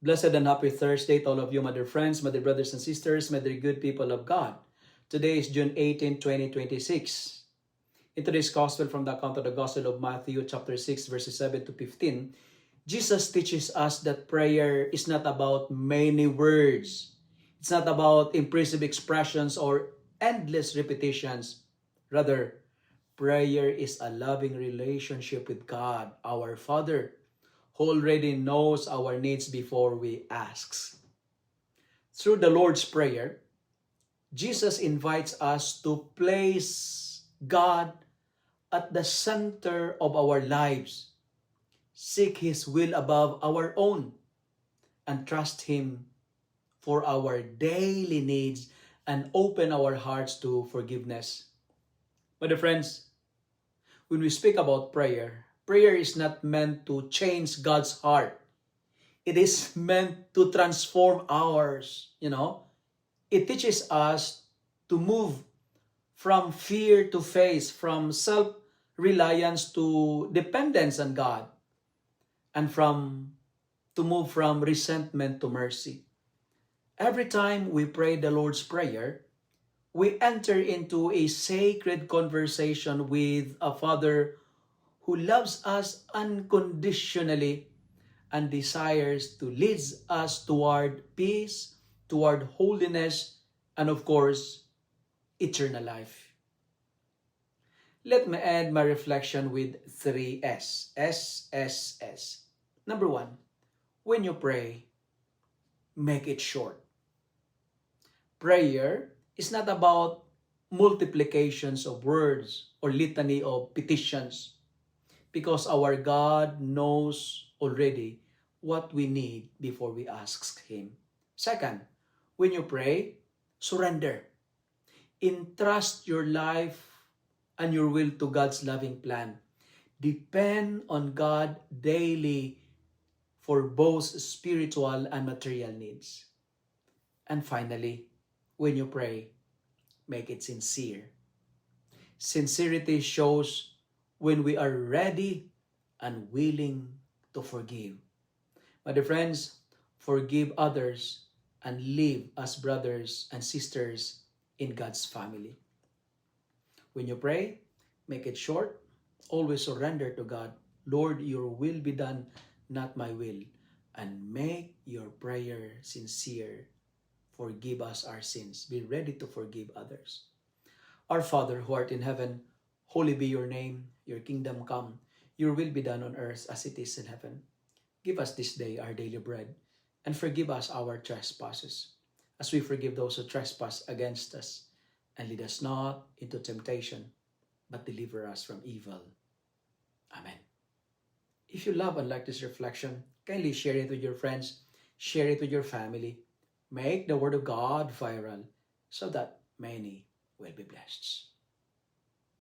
Blessed and happy Thursday to all of you, my dear friends, my dear brothers and sisters, my dear good people of God. Today is June 18, 2026. In today's Gospel from the account of the Gospel of Matthew, chapter 6, verses 7 to 15, Jesus teaches us that prayer is not about many words. It's not about impressive expressions or endless repetitions. Rather, prayer is a loving relationship with God, our Father, who already knows our needs before we ask. Through the Lord's Prayer, Jesus invites us to place God at the center of our lives, seek His will above our own, and trust Him for our daily needs and open our hearts to forgiveness. My dear friends, when we speak about prayer, prayer is not meant to change God's heart. It is meant to transform ours, It teaches us to move from fear to faith, from self-reliance to dependence on God, and to move from resentment to mercy. Every time we pray the Lord's Prayer, we enter into a sacred conversation with a Father who loves us unconditionally and desires to lead us toward peace, toward holiness, and of course, eternal life. Let me end my reflection with 3S. S. Number 1, when you pray, make it short. Prayer is not about multiplications of words or litany of petitions, because our God knows already what we need before we ask Him. Second, when you pray, surrender. Entrust your life and your will to God's loving plan. Depend on God daily for both spiritual and material needs. And finally, when you pray, make it sincere. Sincerity shows when we are ready and willing to forgive. My dear friends, forgive others and live as brothers and sisters in God's family. When you pray, make it short. Always surrender to God. Lord, your will be done, not my will. And make your prayer sincere. Forgive us our sins. Be ready to forgive others. Our Father who art in heaven, holy be your name. Your kingdom come. Your will be done on earth as it is in heaven. Give us this day our daily bread, and forgive us our trespasses, as we forgive those who trespass against us. And lead us not into temptation, but deliver us from evil. Amen. If you love and like this reflection, kindly share it with your friends, share it with your family. Make the Word of God viral so that many will be blessed.